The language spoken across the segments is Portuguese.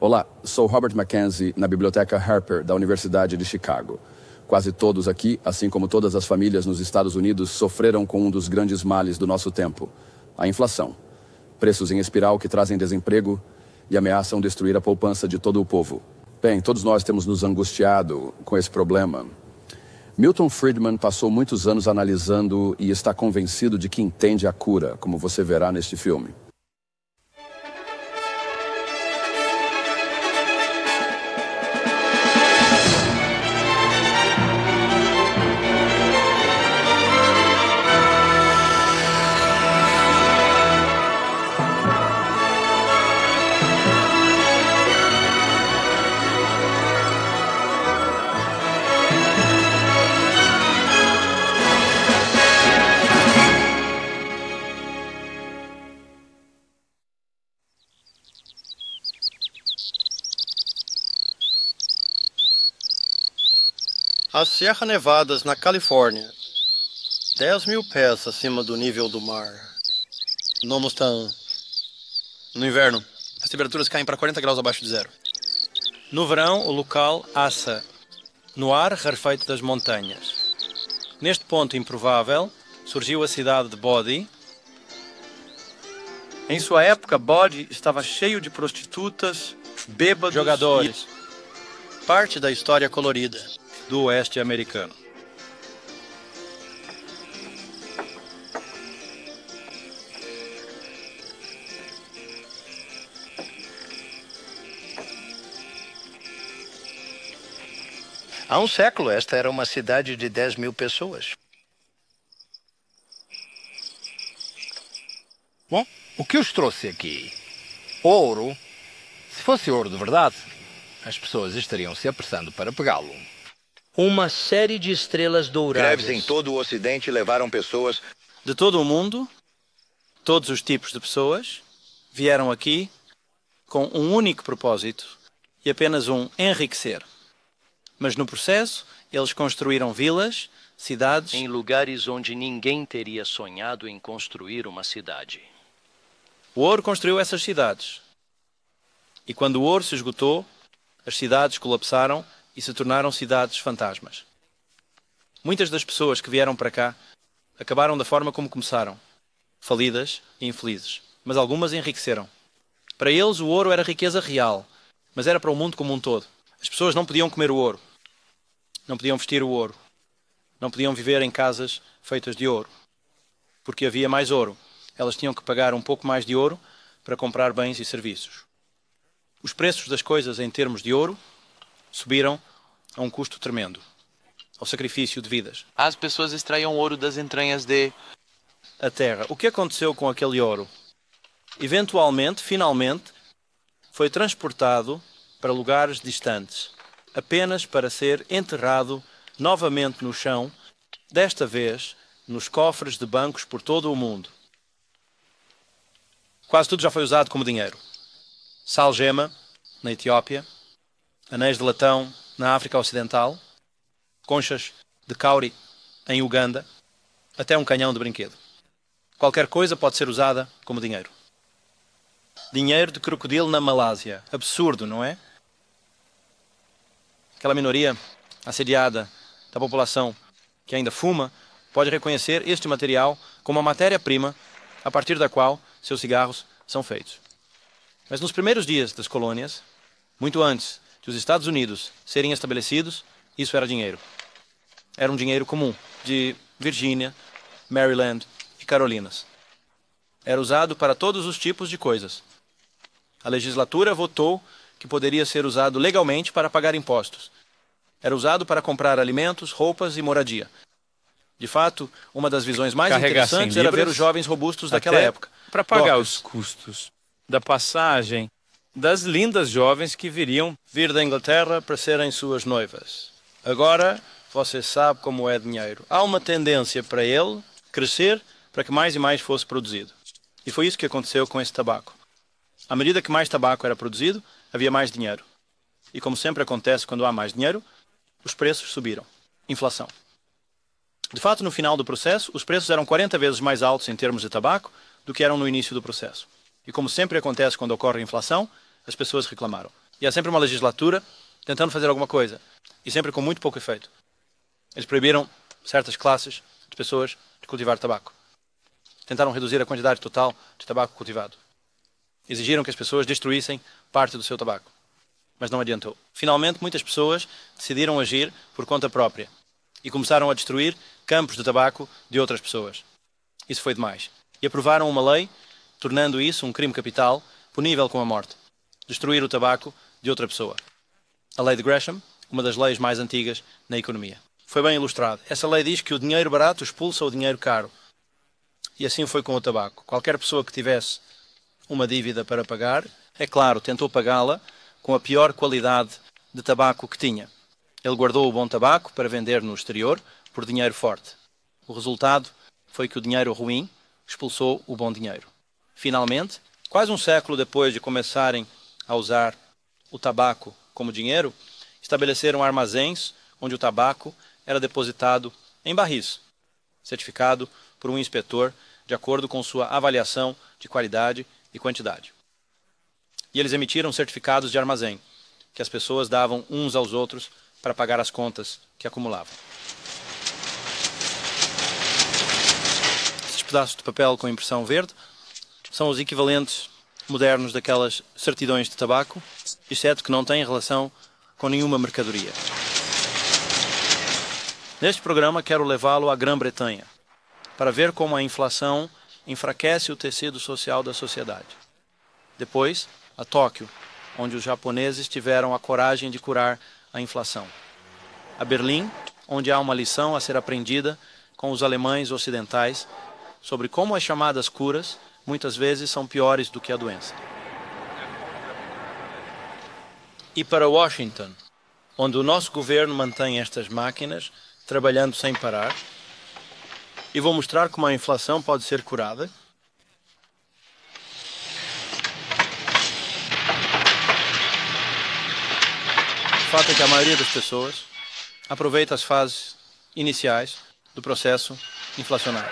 Olá, sou Robert Mackenzie, na Biblioteca Harper, da Universidade de Chicago. Quase todos aqui, assim como todas as famílias nos Estados Unidos, sofreram com um dos grandes males do nosso tempo, a inflação. Preços em espiral que trazem desemprego e ameaçam destruir a poupança de todo o povo. Bem, todos nós temos nos angustiado com esse problema. Milton Friedman passou muitos anos analisando e está convencido de que entende a cura, como você verá neste filme. As Sierra Nevadas, na Califórnia, 10.000 pés acima do nível do mar. No Mustang. No inverno, as temperaturas caem para 40 graus abaixo de zero. No verão, o local assa no ar rarefeito das montanhas. Neste ponto improvável, surgiu a cidade de Bodie. Em sua época, Bodie estava cheio de prostitutas, bêbados, jogadores. Parte da história colorida do oeste americano. Há um século, esta era uma cidade de 10.000 pessoas. Bom, o que os trouxe aqui? Ouro. Se fosse ouro de verdade, as pessoas estariam se apressando para pegá-lo. Uma série de estrelas douradas. Greves em todo o Ocidente levaram pessoas de todo o mundo, todos os tipos de pessoas, vieram aqui com um único propósito e apenas um: enriquecer. Mas no processo, eles construíram vilas, cidades, em lugares onde ninguém teria sonhado em construir uma cidade. O ouro construiu essas cidades. E quando o ouro se esgotou, as cidades colapsaram e se tornaram cidades fantasmas. Muitas das pessoas que vieram para cá acabaram da forma como começaram, falidas e infelizes, mas algumas enriqueceram. Para eles o ouro era riqueza real, mas era para o mundo como um todo. As pessoas não podiam comer o ouro, não podiam vestir o ouro, não podiam viver em casas feitas de ouro, porque havia mais ouro. Elas tinham que pagar um pouco mais de ouro para comprar bens e serviços. Os preços das coisas em termos de ouro subiram a um custo tremendo, ao sacrifício de vidas. As pessoas extraíam ouro das entranhas a terra. O que aconteceu com aquele ouro? Eventualmente, finalmente, foi transportado para lugares distantes, apenas para ser enterrado novamente no chão, desta vez nos cofres de bancos por todo o mundo. Quase tudo já foi usado como dinheiro. Sal-gema, na Etiópia, anéis de latão na África Ocidental, conchas de cauri em Uganda, até um canhão de brinquedo. Qualquer coisa pode ser usada como dinheiro. Dinheiro de crocodilo na Malásia. Absurdo, não é? Aquela minoria assediada da população que ainda fuma pode reconhecer este material como a matéria-prima a partir da qual seus cigarros são feitos. Mas nos primeiros dias das colônias, muito antes de os Estados Unidos serem estabelecidos, isso era dinheiro. Era um dinheiro comum, de Virgínia, Maryland e Carolinas. Era usado para todos os tipos de coisas. A legislatura votou que poderia ser usado legalmente para pagar impostos. Era usado para comprar alimentos, roupas e moradia. De fato, uma das visões mais interessantes era ver os jovens robustos daquela época. Para pagar os custos da passagem das lindas jovens que viriam vir da Inglaterra para serem suas noivas. Agora, você sabe como é dinheiro. Há uma tendência para ele crescer para que mais e mais fosse produzido. E foi isso que aconteceu com esse tabaco. À medida que mais tabaco era produzido, havia mais dinheiro. E como sempre acontece quando há mais dinheiro, os preços subiram. Inflação. De fato, no final do processo, os preços eram 40 vezes mais altos em termos de tabaco do que eram no início do processo. E como sempre acontece quando ocorre inflação, as pessoas reclamaram. E há sempre uma legislatura tentando fazer alguma coisa, e sempre com muito pouco efeito. Eles proibiram certas classes de pessoas de cultivar tabaco. Tentaram reduzir a quantidade total de tabaco cultivado. Exigiram que as pessoas destruíssem parte do seu tabaco. Mas não adiantou. Finalmente, muitas pessoas decidiram agir por conta própria e começaram a destruir campos de tabaco de outras pessoas. Isso foi demais. E aprovaram uma lei, tornando isso um crime capital, punível com a morte. Destruir o tabaco de outra pessoa. A lei de Gresham, uma das leis mais antigas na economia. Foi bem ilustrado. Essa lei diz que o dinheiro barato expulsa o dinheiro caro. E assim foi com o tabaco. Qualquer pessoa que tivesse uma dívida para pagar, é claro, tentou pagá-la com a pior qualidade de tabaco que tinha. Ele guardou o bom tabaco para vender no exterior por dinheiro forte. O resultado foi que o dinheiro ruim expulsou o bom dinheiro. Finalmente, quase um século depois de começarem a usar o tabaco como dinheiro, estabeleceram armazéns onde o tabaco era depositado em barris, certificado por um inspetor de acordo com sua avaliação de qualidade e quantidade. E eles emitiram certificados de armazém, que as pessoas davam uns aos outros para pagar as contas que acumulavam. Esses pedaços de papel com impressão verde são os equivalentes modernos daquelas certidões de tabaco, exceto que não têm relação com nenhuma mercadoria. Neste programa quero levá-lo à Grã-Bretanha, para ver como a inflação enfraquece o tecido social da sociedade. Depois, a Tóquio, onde os japoneses tiveram a coragem de curar a inflação. A Berlim, onde há uma lição a ser aprendida com os alemães ocidentais sobre como as chamadas curas muitas vezes são piores do que a doença. E para Washington, onde o nosso governo mantém estas máquinas trabalhando sem parar, e vou mostrar como a inflação pode ser curada. O fato é que a maioria das pessoas aproveita as fases iniciais do processo inflacionário.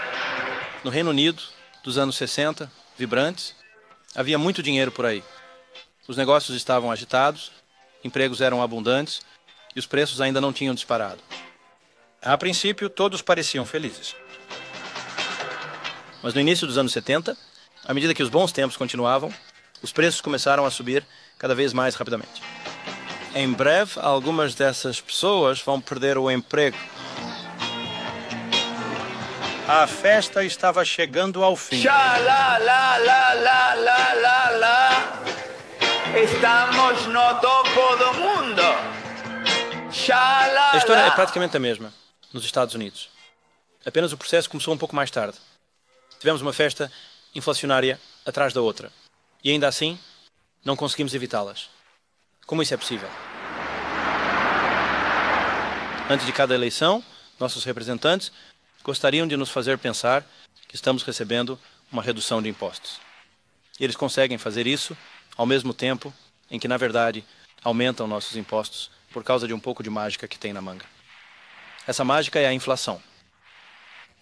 No Reino Unido, dos anos 60, vibrantes, havia muito dinheiro por aí. Os negócios estavam agitados, empregos eram abundantes e os preços ainda não tinham disparado. A princípio, todos pareciam felizes. Mas no início dos anos 70, à medida que os bons tempos continuavam, os preços começaram a subir cada vez mais rapidamente. Em breve, algumas dessas pessoas vão perder o emprego. A festa estava chegando ao fim. Estamos no topo do mundo. A história é praticamente a mesma nos Estados Unidos. Apenas o processo começou um pouco mais tarde. Tivemos uma festa inflacionária atrás da outra. E ainda assim, não conseguimos evitá-las. Como isso é possível? Antes de cada eleição, nossos representantes gostariam de nos fazer pensar que estamos recebendo uma redução de impostos. E eles conseguem fazer isso ao mesmo tempo em que, na verdade, aumentam nossos impostos por causa de um pouco de mágica que tem na manga. Essa mágica é a inflação.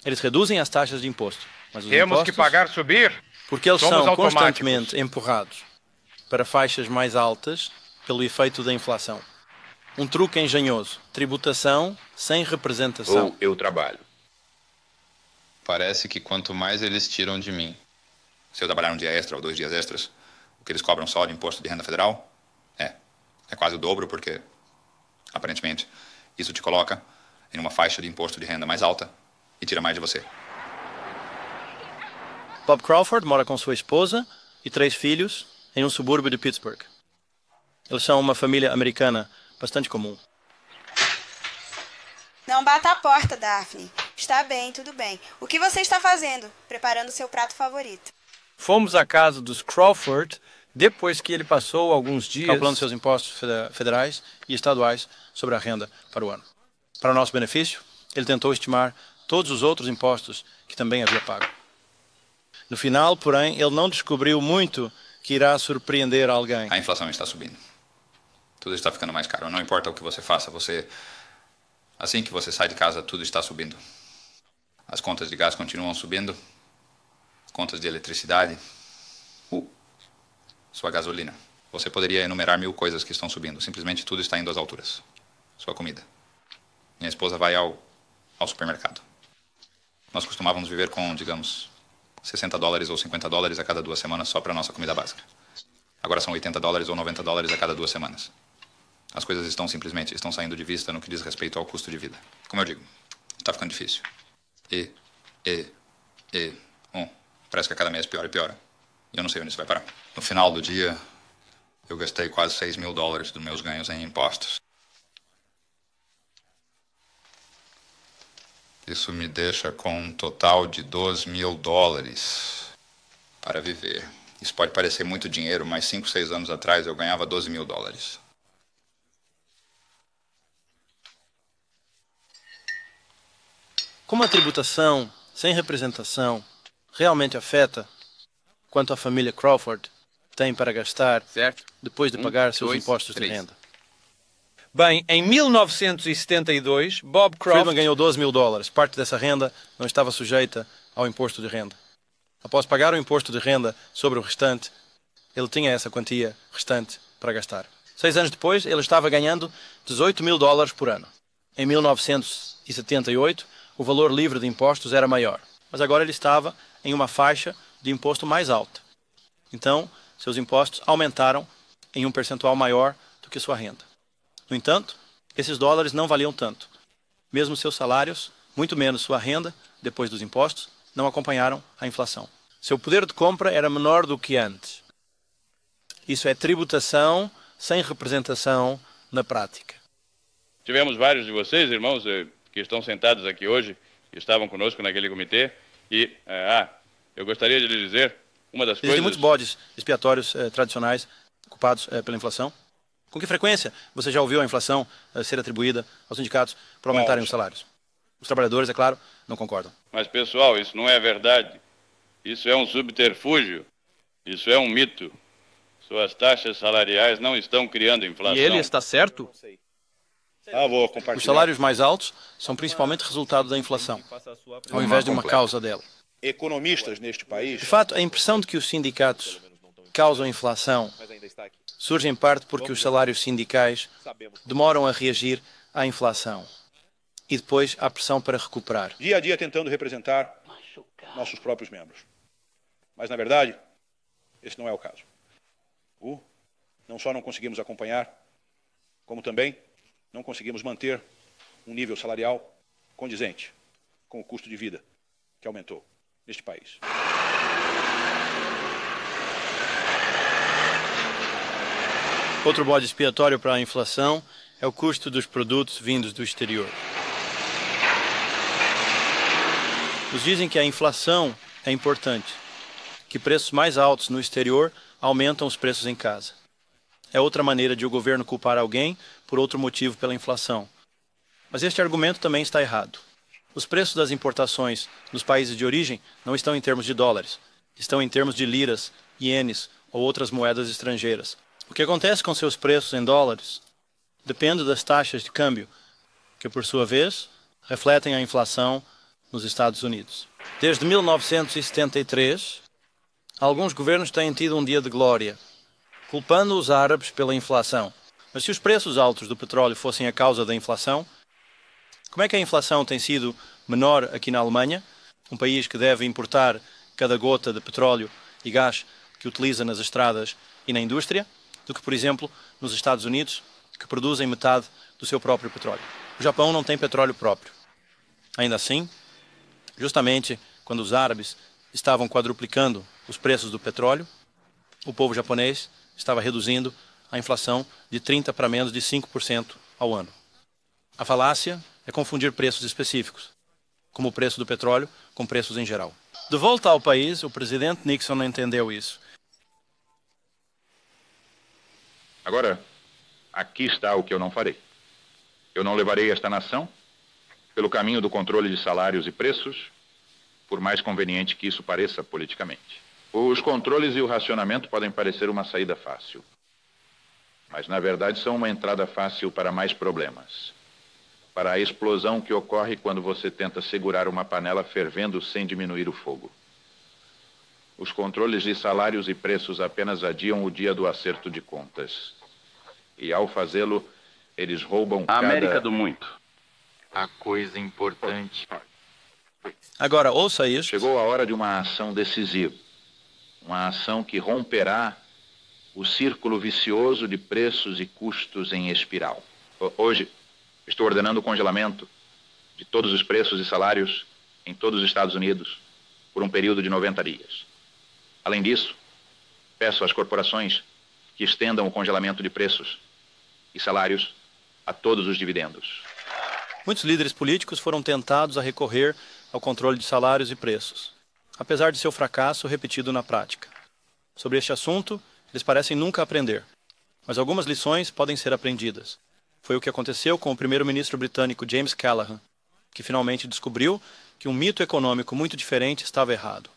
Eles reduzem as taxas de imposto, mas os Temos impostos, que pagar subir, porque eles são automáticos. Constantemente empurrados para faixas mais altas pelo efeito da inflação. Um truque engenhoso. Tributação sem representação. Ou eu trabalho. Parece que quanto mais eles tiram de mim. Se eu trabalhar um dia extra ou 2 dias extras, o que eles cobram só de imposto de renda federal é quase o dobro, porque, aparentemente, isso te coloca em uma faixa de imposto de renda mais alta e tira mais de você. Bob Crawford mora com sua esposa e 3 filhos em um subúrbio de Pittsburgh. Eles são uma família americana bastante comum. Não bata a porta, Daphne. Está bem, tudo bem. O que você está fazendo? Preparando seu prato favorito. Fomos à casa dos Crawford depois que ele passou alguns dias calculando seus impostos federais e estaduais sobre a renda para o ano. Para o nosso benefício, ele tentou estimar todos os outros impostos que também havia pago. No final, porém, ele não descobriu muito que irá surpreender alguém. A inflação está subindo. Tudo está ficando mais caro. Não importa o que você faça, assim que você sai de casa, tudo está subindo. As contas de gás continuam subindo, contas de eletricidade, sua gasolina. Você poderia enumerar 1000 coisas que estão subindo. Simplesmente tudo está indo às alturas. Sua comida. Minha esposa vai ao supermercado. Nós costumávamos viver com, digamos, $60 ou $50 a cada 2 semanas só para a nossa comida básica. Agora são $80 ou $90 a cada 2 semanas. As coisas estão saindo de vista no que diz respeito ao custo de vida. Como eu digo, está ficando difícil. Parece que a cada mês piora e piora. E eu não sei onde isso vai parar. No final do dia, eu gastei quase $6 mil dos meus ganhos em impostos. Isso me deixa com um total de $12 mil para viver. Isso pode parecer muito dinheiro, mas 5, 6 anos atrás eu ganhava $12 mil. Como a tributação sem representação realmente afeta quanto a família Crawford tem para gastar depois de pagar seus impostos de renda? Bem, em 1972, Bob Croft... Friedman ganhou $12 mil. Parte dessa renda não estava sujeita ao imposto de renda. Após pagar o imposto de renda sobre o restante, ele tinha essa quantia restante para gastar. 6 anos depois, ele estava ganhando $18 mil por ano. Em 1978, o valor livre de impostos era maior, mas agora ele estava em uma faixa de imposto mais alta. Então, seus impostos aumentaram em um percentual maior do que sua renda. No entanto, esses dólares não valiam tanto. Mesmo seus salários, muito menos sua renda, depois dos impostos, não acompanharam a inflação. Seu poder de compra era menor do que antes. Isso é tributação sem representação na prática. Tivemos vários de vocês, irmãos, que estão sentados aqui hoje, que estavam conosco naquele comitê, e eu gostaria de lhe dizer uma das coisas... Existem muitos bodes expiatórios tradicionais culpados pela inflação. Com que frequência você já ouviu a inflação ser atribuída aos sindicatos por aumentarem os salários? Os trabalhadores, é claro, não concordam. Mas, pessoal, isso não é verdade. Isso é um subterfúgio. Isso é um mito. Suas taxas salariais não estão criando inflação. E ele está certo? Vou compartilhar. Os salários mais altos são principalmente resultado da inflação, ao invés de uma causa dela. Economistas neste país... De fato, a impressão de que os sindicatos causam inflação surge em parte porque os salários sindicais demoram a reagir à inflação e depois à pressão para recuperar. Dia a dia tentando representar nossos próprios membros. Mas, na verdade, esse não é o caso. Não só não conseguimos acompanhar, como também não conseguimos manter um nível salarial condizente com o custo de vida que aumentou neste país. Outro bode expiatório para a inflação é o custo dos produtos vindos do exterior. Nos dizem que a inflação é importante, que preços mais altos no exterior aumentam os preços em casa. É outra maneira de o governo culpar alguém por outro motivo pela inflação. Mas este argumento também está errado. Os preços das importações nos países de origem não estão em termos de dólares, estão em termos de liras, ienes ou outras moedas estrangeiras. O que acontece com seus preços em dólares depende das taxas de câmbio, que por sua vez refletem a inflação nos Estados Unidos. Desde 1973, alguns governos têm tido um dia de glória, culpando os árabes pela inflação. Mas se os preços altos do petróleo fossem a causa da inflação, como é que a inflação tem sido menor aqui na Alemanha, um país que deve importar cada gota de petróleo e gás que utiliza nas estradas e na indústria, do que, por exemplo, nos Estados Unidos, que produzem metade do seu próprio petróleo? O Japão não tem petróleo próprio. Ainda assim, justamente quando os árabes estavam quadruplicando os preços do petróleo, o povo japonês estava reduzindo a inflação de 30% para menos de 5% ao ano. A falácia é confundir preços específicos, como o preço do petróleo com preços em geral. De volta ao país, o presidente Nixon não entendeu isso. Agora, aqui está o que eu não farei. Eu não levarei esta nação pelo caminho do controle de salários e preços, por mais conveniente que isso pareça politicamente. Os controles e o racionamento podem parecer uma saída fácil, mas na verdade são uma entrada fácil para mais problemas. Para a explosão que ocorre quando você tenta segurar uma panela fervendo sem diminuir o fogo. os controles de salários e preços apenas adiam o dia do acerto de contas. E ao fazê-lo, eles roubam A América do muito. A coisa importante. Agora, ouça isso. Chegou a hora de uma ação decisiva. Uma ação que romperá o círculo vicioso de preços e custos em espiral. Hoje, estou ordenando o congelamento de todos os preços e salários em todos os Estados Unidos por um período de 90 dias. Além disso, peço às corporações que estendam o congelamento de preços e salários a todos os dividendos. Muitos líderes políticos foram tentados a recorrer ao controle de salários e preços, apesar de seu fracasso repetido na prática. Sobre este assunto, eles parecem nunca aprender, mas algumas lições podem ser aprendidas. Foi o que aconteceu com o primeiro-ministro britânico James Callaghan, que finalmente descobriu que um mito econômico muito diferente estava errado.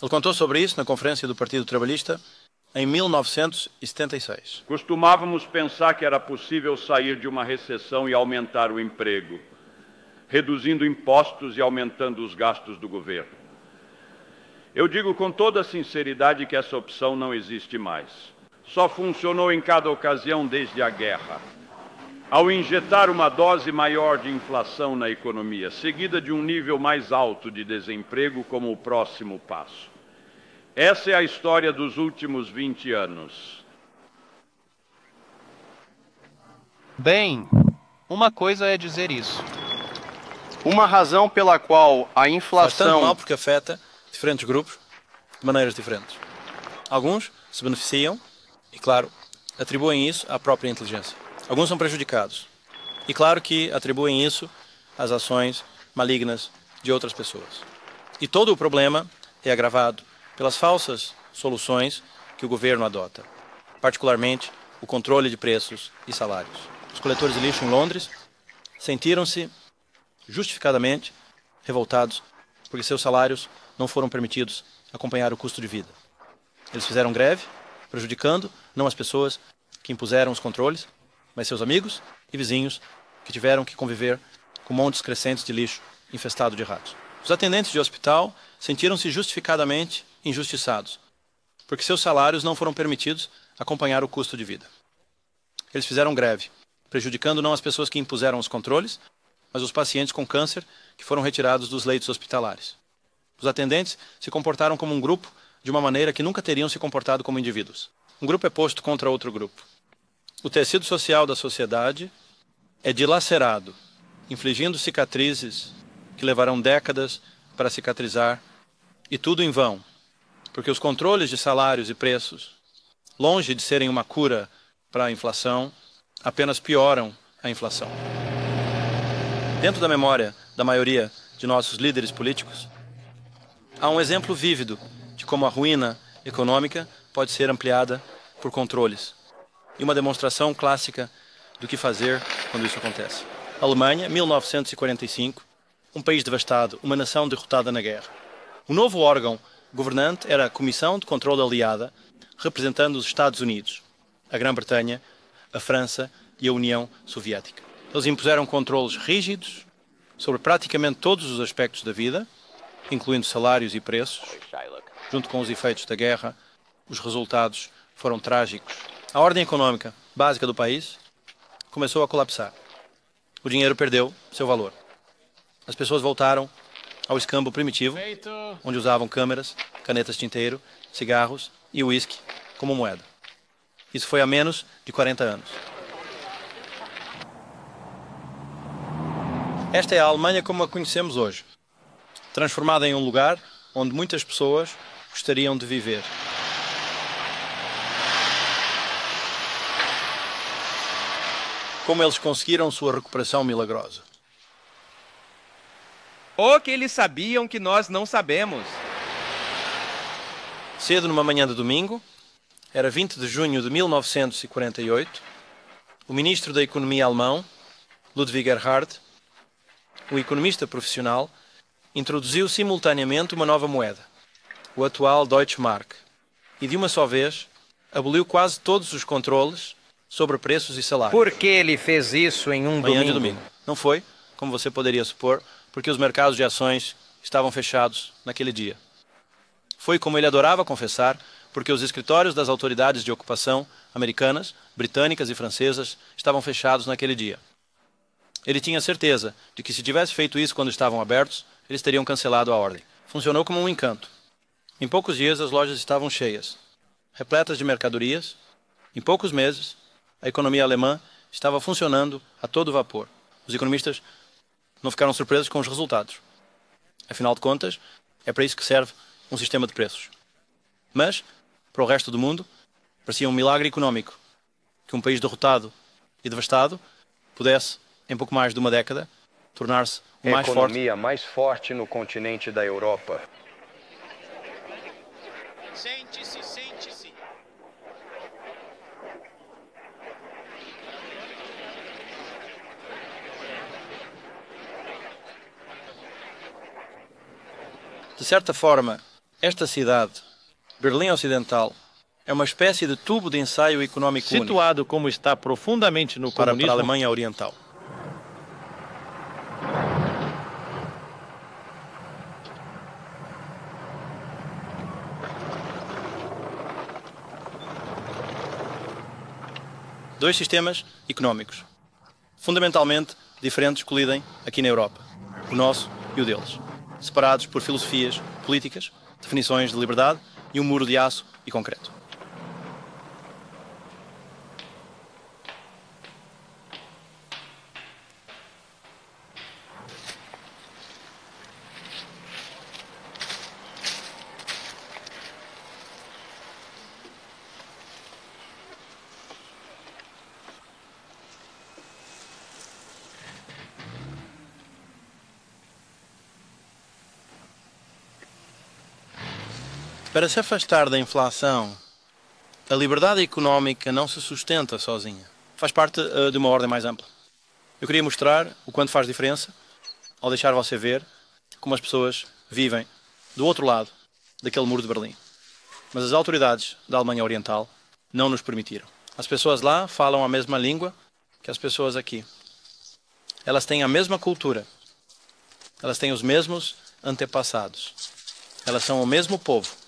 Ele contou sobre isso na conferência do Partido Trabalhista em 1976. Costumávamos pensar que era possível sair de uma recessão e aumentar o emprego, reduzindo impostos e aumentando os gastos do governo. Eu digo com toda sinceridade que essa opção não existe mais. Só funcionou em cada ocasião desde a guerra. Ao injetar uma dose maior de inflação na economia, seguida de um nível mais alto de desemprego como o próximo passo. Essa é a história dos últimos 20 anos. Bem, uma coisa é dizer isso. Uma razão pela qual a Faz tanto inflação... mal porque afeta diferentes grupos de maneiras diferentes. Alguns se beneficiam e, claro, atribuem isso à própria inteligência. Alguns são prejudicados. E claro que atribuem isso às ações malignas de outras pessoas. E todo o problema é agravado pelas falsas soluções que o governo adota, particularmente o controle de preços e salários. Os coletores de lixo em Londres sentiram-se justificadamente revoltados porque seus salários não foram permitidos acompanhar o custo de vida. Eles fizeram greve, prejudicando não as pessoas que impuseram os controles, mas seus amigos e vizinhos que tiveram que conviver com montes crescentes de lixo infestado de ratos. Os atendentes de hospital sentiram-se justificadamente injustiçados, porque seus salários não foram permitidos acompanhar o custo de vida. Eles fizeram greve, prejudicando não as pessoas que impuseram os controles, mas os pacientes com câncer que foram retirados dos leitos hospitalares. Os atendentes se comportaram como um grupo de uma maneira que nunca teriam se comportado como indivíduos. Um grupo é posto contra outro grupo. O tecido social da sociedade é dilacerado, infligindo cicatrizes que levarão décadas para cicatrizar, e tudo em vão, porque os controles de salários e preços, longe de serem uma cura para a inflação, apenas pioram a inflação. Dentro da memória da maioria de nossos líderes políticos, há um exemplo vívido de como a ruína econômica pode ser ampliada por controles, e uma demonstração clássica do que fazer quando isso acontece. Alemanha, 1945, um país devastado, uma nação derrotada na guerra. O novo órgão governante era a Comissão de Controlo Aliada, representando os Estados Unidos, a Grã-Bretanha, a França e a União Soviética. Eles impuseram controlos rígidos sobre praticamente todos os aspectos da vida, incluindo salários e preços. Junto com os efeitos da guerra, os resultados foram trágicos. A ordem econômica básica do país começou a colapsar. O dinheiro perdeu seu valor. As pessoas voltaram ao escambo primitivo, onde usavam câmeras, canetas tinteiro, cigarros e uísque como moeda. Isso foi há menos de 40 anos. Esta é a Alemanha como a conhecemos hoje, transformada em um lugar onde muitas pessoas gostariam de viver. Como eles conseguiram sua recuperação milagrosa. O que eles sabiam que nós não sabemos. Cedo numa manhã de domingo, era 20 de junho de 1948, o ministro da Economia alemão, Ludwig Erhard, o economista profissional, introduziu simultaneamente uma nova moeda, o atual Deutsche Mark, e de uma só vez aboliu quase todos os controles sobre preços e salários. Por que ele fez isso em um manhã de domingo? Não foi, como você poderia supor, porque os mercados de ações estavam fechados naquele dia. foi, como ele adorava confessar, porque os escritórios das autoridades de ocupação americanas, britânicas e francesas estavam fechados naquele dia. Ele tinha certeza de que se tivesse feito isso quando estavam abertos, eles teriam cancelado a ordem. Funcionou como um encanto. Em poucos dias as lojas estavam cheias, repletas de mercadorias. Em poucos meses, a economia alemã estava funcionando a todo vapor. Os economistas não ficaram surpresos com os resultados. Afinal de contas, é para isso que serve um sistema de preços. Mas, para o resto do mundo, parecia um milagre económico que um país derrotado e devastado pudesse, em pouco mais de uma década, tornar-se o mais forte. A economia mais forte no continente da Europa. Sente-se, sente-se. De certa forma, esta cidade, Berlim Ocidental, é uma espécie de tubo de ensaio económico situado único, como está profundamente no para comunismo a Alemanha Oriental. Dois sistemas económicos, fundamentalmente diferentes, colidem aqui na Europa, o nosso e o deles, separados por filosofias políticas, definições de liberdade e um muro de aço e concreto. Para se afastar da inflação, a liberdade económica não se sustenta sozinha. Faz parte de uma ordem mais ampla. Eu queria mostrar o quanto faz diferença ao deixar você ver como as pessoas vivem do outro lado daquele muro de Berlim. Mas as autoridades da Alemanha Oriental não nos permitiram. As pessoas lá falam a mesma língua que as pessoas aqui. Elas têm a mesma cultura. Elas têm os mesmos antepassados. Elas são o mesmo povo.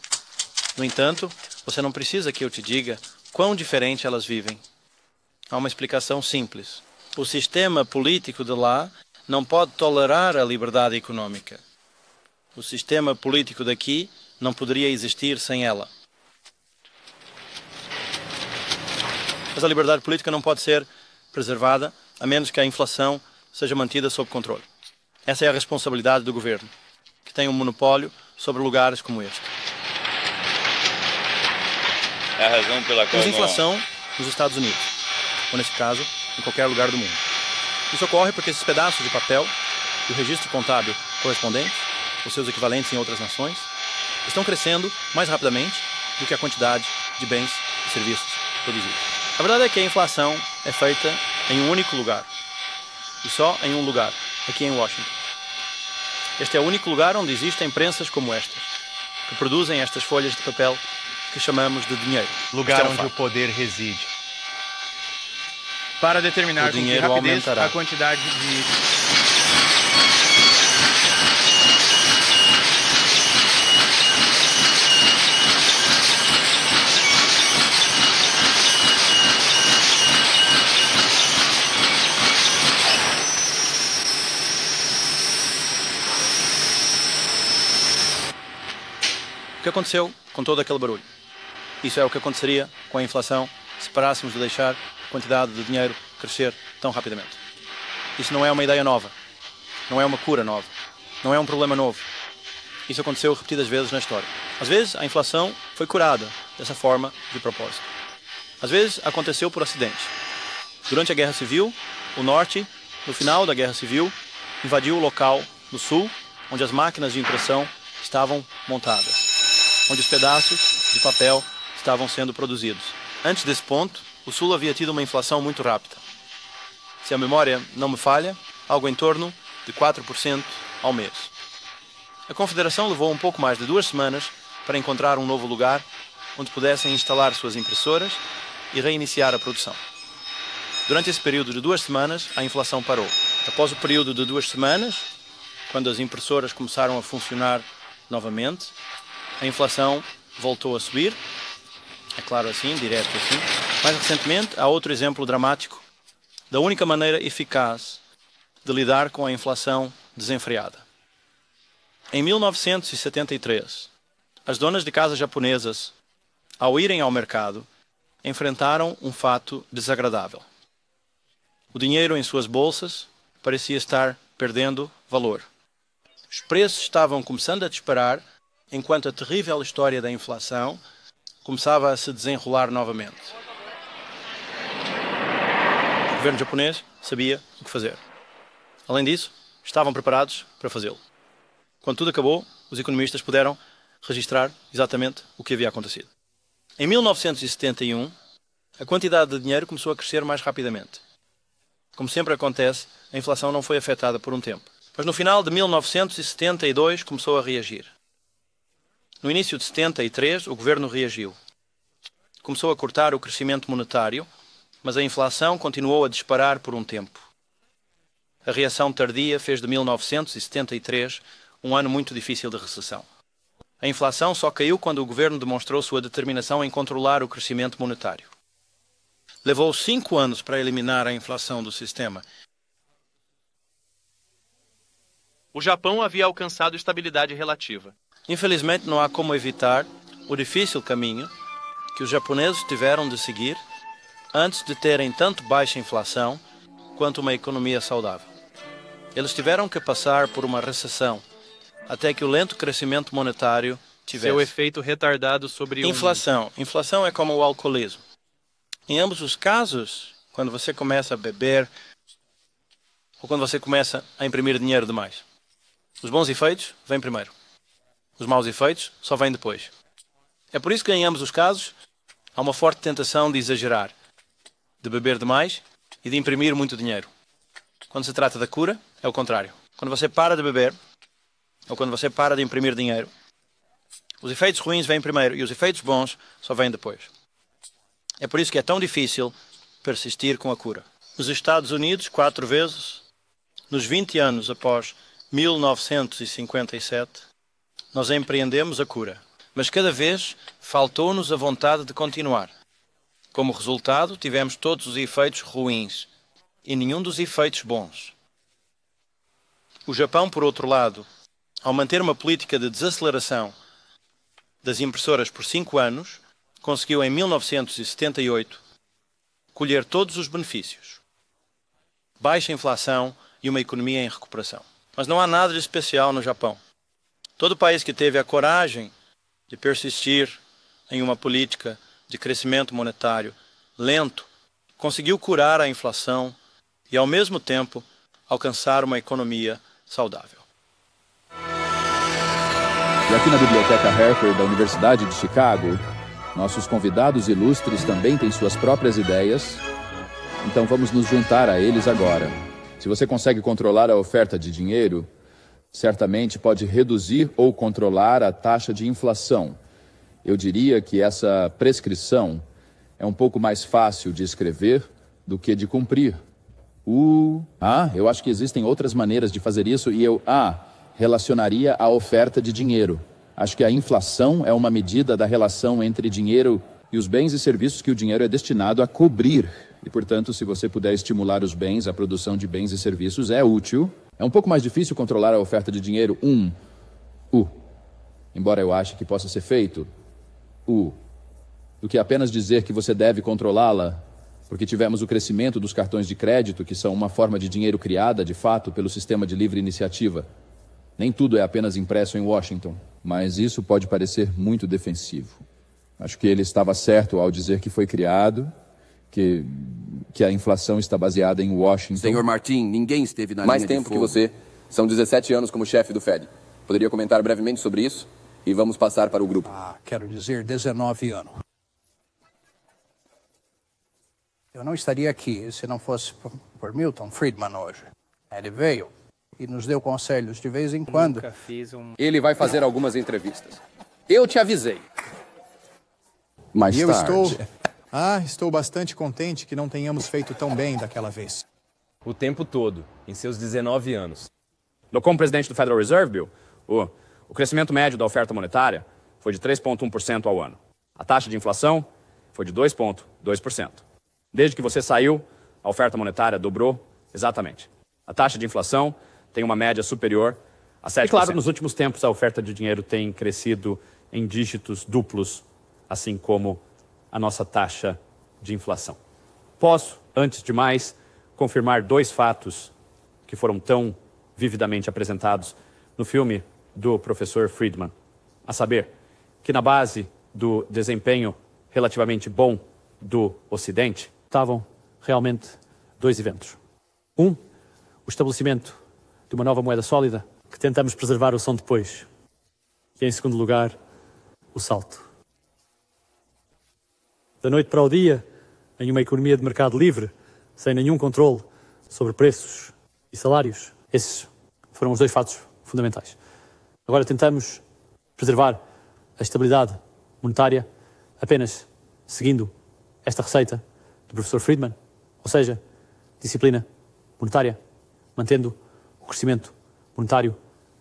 No entanto, você não precisa que eu te diga quão diferente elas vivem. Há uma explicação simples. O sistema político de lá não pode tolerar a liberdade econômica. O sistema político daqui não poderia existir sem ela. Mas a liberdade política não pode ser preservada a menos que a inflação seja mantida sob controle. Essa é a responsabilidade do governo, que tem um monopólio sobre lugares como este. É a razão pela qual temos inflação nos Estados Unidos, ou nesse caso, em qualquer lugar do mundo. Isso ocorre porque esses pedaços de papel e o registro contábil correspondente, os seus equivalentes em outras nações, estão crescendo mais rapidamente do que a quantidade de bens e serviços produzidos. A verdade é que a inflação é feita em um único lugar, e só em um lugar, aqui em Washington. Este é o único lugar onde existem prensas como estas, que produzem estas folhas de papel que chamamos de dinheiro. Lugar onde o poder reside. Para determinar com que rapidez a quantidade de... O que aconteceu com todo aquele barulho? Isso é o que aconteceria com a inflação se parássemos de deixar a quantidade de dinheiro crescer tão rapidamente. Isso não é uma ideia nova, não é uma cura nova, não é um problema novo. Isso aconteceu repetidas vezes na história. Às vezes a inflação foi curada dessa forma de propósito. Às vezes aconteceu por acidente. Durante a Guerra Civil, o Norte, no final da Guerra Civil, invadiu o local no Sul, onde as máquinas de impressão estavam montadas, onde os pedaços de papel estavam sendo produzidos. Antes desse ponto, o Sul havia tido uma inflação muito rápida. Se a memória não me falha, algo em torno de 4% ao mês. A Confederação levou um pouco mais de 2 semanas para encontrar um novo lugar onde pudessem instalar suas impressoras e reiniciar a produção. Durante esse período de 2 semanas, a inflação parou. Após o período de 2 semanas, quando as impressoras começaram a funcionar novamente, a inflação voltou a subir. É claro assim, direto assim. Mais recentemente, há outro exemplo dramático da única maneira eficaz de lidar com a inflação desenfreada. Em 1973, as donas de casa japonesas, ao irem ao mercado, enfrentaram um fato desagradável. O dinheiro em suas bolsas parecia estar perdendo valor. Os preços estavam começando a disparar, enquanto a terrível história da inflação começava a se desenrolar novamente. O governo japonês sabia o que fazer. Além disso, estavam preparados para fazê-lo. Quando tudo acabou, os economistas puderam registrar exatamente o que havia acontecido. Em 1971, a quantidade de dinheiro começou a crescer mais rapidamente. Como sempre acontece, a inflação não foi afetada por um tempo. Mas no final de 1972 começou a reagir. No início de 73, o governo reagiu. Começou a cortar o crescimento monetário, mas a inflação continuou a disparar por um tempo. A reação tardia fez de 1973 um ano muito difícil de recessão. A inflação só caiu quando o governo demonstrou sua determinação em controlar o crescimento monetário. Levou 5 anos para eliminar a inflação do sistema. O Japão havia alcançado estabilidade relativa. Infelizmente, não há como evitar o difícil caminho que os japoneses tiveram de seguir antes de terem tanto baixa inflação quanto uma economia saudável. Eles tiveram que passar por uma recessão até que o lento crescimento monetário tivesse seu efeito retardado sobre inflação. Inflação é como o alcoolismo. Em ambos os casos, quando você começa a beber ou quando você começa a imprimir dinheiro demais, os bons efeitos vêm primeiro. Os maus efeitos só vêm depois. É por isso que em ambos os casos há uma forte tentação de exagerar, de beber demais e de imprimir muito dinheiro. Quando se trata da cura, é o contrário. Quando você para de beber ou quando você para de imprimir dinheiro, os efeitos ruins vêm primeiro e os efeitos bons só vêm depois. É por isso que é tão difícil persistir com a cura. Os Estados Unidos, 4 vezes, nos 20 anos após 1957, nós empreendemos a cura. Mas cada vez faltou-nos a vontade de continuar. Como resultado, tivemos todos os efeitos ruins e nenhum dos efeitos bons. O Japão, por outro lado, ao manter uma política de desaceleração das impressoras por 5 anos, conseguiu em 1978 colher todos os benefícios. Baixa inflação e uma economia em recuperação. Mas não há nada de especial no Japão. Todo país que teve a coragem de persistir em uma política de crescimento monetário lento conseguiu curar a inflação e, ao mesmo tempo, alcançar uma economia saudável. E aqui na Biblioteca Harper da Universidade de Chicago, nossos convidados ilustres também têm suas próprias ideias, então vamos nos juntar a eles agora. Se você consegue controlar a oferta de dinheiro, certamente pode reduzir ou controlar a taxa de inflação. Eu diria que essa prescrição é um pouco mais fácil de escrever do que de cumprir. Eu acho que existem outras maneiras de fazer isso e eu relacionaria a oferta de dinheiro. Acho que a inflação é uma medida da relação entre dinheiro e os bens e serviços que o dinheiro é destinado a cobrir. E, portanto, se você puder estimular os bens, a produção de bens e serviços é útil. É um pouco mais difícil controlar a oferta de dinheiro, embora eu ache que possa ser feito, do que apenas dizer que você deve controlá-la, porque tivemos o crescimento dos cartões de crédito, que são uma forma de dinheiro criada, de fato, pelo sistema de livre iniciativa. Nem tudo é apenas impresso em Washington, mas isso pode parecer muito defensivo. Acho que ele estava certo ao dizer que foi criado, que a inflação está baseada em Washington. Senhor Martin, ninguém esteve na mais linha de tempo fogo. que você. São 17 anos como chefe do Fed. Poderia comentar brevemente sobre isso? E vamos passar para o grupo. Quero dizer 19 anos. Eu não estaria aqui se não fosse por Milton Friedman hoje. Ele veio e nos deu conselhos de vez em quando. Ele vai fazer algumas entrevistas. Eu te avisei. Mais tarde. Estou bastante contente que não tenhamos feito tão bem daquela vez. O tempo todo, em seus 19 anos. Como presidente do Federal Reserve, Bill, o crescimento médio da oferta monetária foi de 3,1% ao ano. A taxa de inflação foi de 2,2%. Desde que você saiu, a oferta monetária dobrou exatamente. A taxa de inflação tem uma média superior a 7%. E claro, nos últimos tempos a oferta de dinheiro tem crescido em dígitos duplos, assim como a nossa taxa de inflação. Posso, antes de mais, confirmar 2 fatos que foram tão vividamente apresentados no filme do professor Friedman. A saber, que na base do desempenho relativamente bom do Ocidente estavam realmente 2 eventos. Um, o estabelecimento de uma nova moeda sólida, que tentamos preservar o som depois. E em segundo lugar, o salto. Da noite para o dia, em uma economia de mercado livre, sem nenhum controle sobre preços e salários. Esses foram os 2 fatos fundamentais. Agora tentamos preservar a estabilidade monetária apenas seguindo esta receita do professor Friedman, ou seja, disciplina monetária, mantendo o crescimento monetário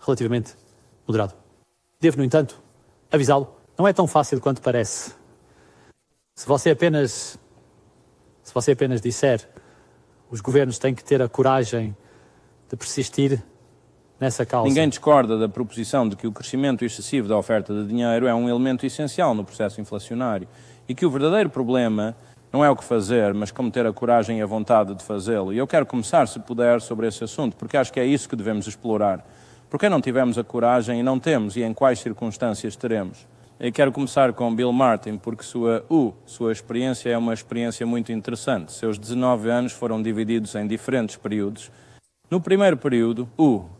relativamente moderado. Devo, no entanto, avisá-lo, não é tão fácil quanto parece. Se você apenas disser os governos têm que ter a coragem de persistir nessa causa. Ninguém discorda da proposição de que o crescimento excessivo da oferta de dinheiro é um elemento essencial no processo inflacionário e que o verdadeiro problema não é o que fazer, mas como ter a coragem e a vontade de fazê-lo. E eu quero começar, se puder, sobre esse assunto, porque acho que é isso que devemos explorar. Por que não tivemos a coragem e não temos, e em quais circunstâncias teremos? Eu quero começar com Bill Martin, porque sua experiência é uma experiência muito interessante. Seus 19 anos foram divididos em diferentes períodos. No primeiro período,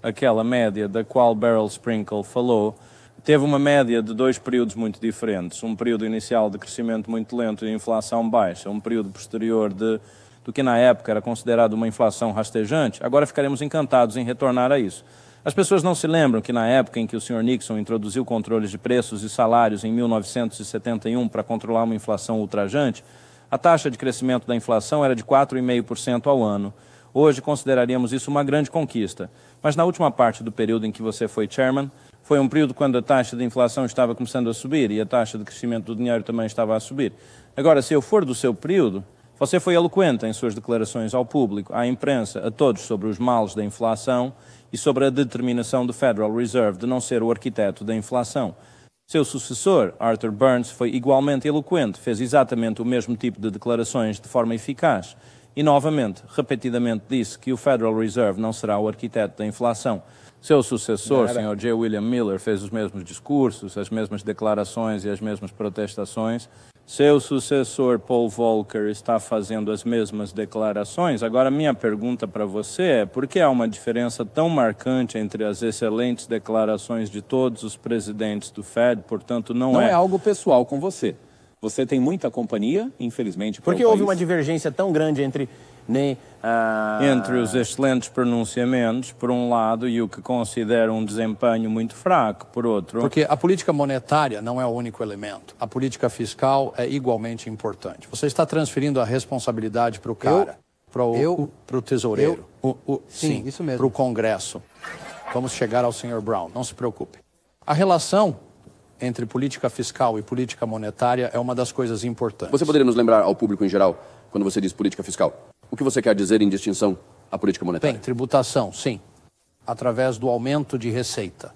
aquela média da qual Beryl Sprinkle falou, teve uma média de 2 períodos muito diferentes. Um período inicial de crescimento muito lento e inflação baixa, um período posterior do que na época era considerado uma inflação rastejante. Agora ficaremos encantados em retornar a isso. As pessoas não se lembram que na época em que o Sr. Nixon introduziu controles de preços e salários em 1971 para controlar uma inflação ultrajante, a taxa de crescimento da inflação era de 4,5% ao ano. Hoje consideraríamos isso uma grande conquista. Mas na última parte do período em que você foi chairman, foi um período quando a taxa de inflação estava começando a subir e a taxa de crescimento do dinheiro também estava a subir. Agora, se eu for do seu período, você foi eloquente em suas declarações ao público, à imprensa, a todos sobre os males da inflação e sobre a determinação do Federal Reserve de não ser o arquiteto da inflação. Seu sucessor, Arthur Burns, foi igualmente eloquente, fez exatamente o mesmo tipo de declarações de forma eficaz e, novamente, repetidamente disse que o Federal Reserve não será o arquiteto da inflação. Seu sucessor, Sr. J. William Miller, fez os mesmos discursos, as mesmas declarações e as mesmas protestações. Seu sucessor, Paul Volcker, está fazendo as mesmas declarações. Agora, minha pergunta para você é: por que há uma diferença tão marcante entre as excelentes declarações de todos os presidentes do Fed? Portanto, não é algo pessoal com você. Você tem muita companhia, infelizmente. Por que houve uma divergência tão grande entre os excelentes pronunciamentos, por um lado, e o que considera um desempenho muito fraco, por outro? Porque a política monetária não é o único elemento. A política fiscal é igualmente importante. Você está transferindo a responsabilidade para o cara, para o tesoureiro. Sim, isso mesmo. Para o Congresso. Vamos chegar ao Sr. Brown, não se preocupe. A relação entre política fiscal e política monetária é uma das coisas importantes. Você poderia nos lembrar ao público em geral, quando você diz política fiscal, o que você quer dizer em distinção à política monetária? Bem, tributação, sim. Através do aumento de receita.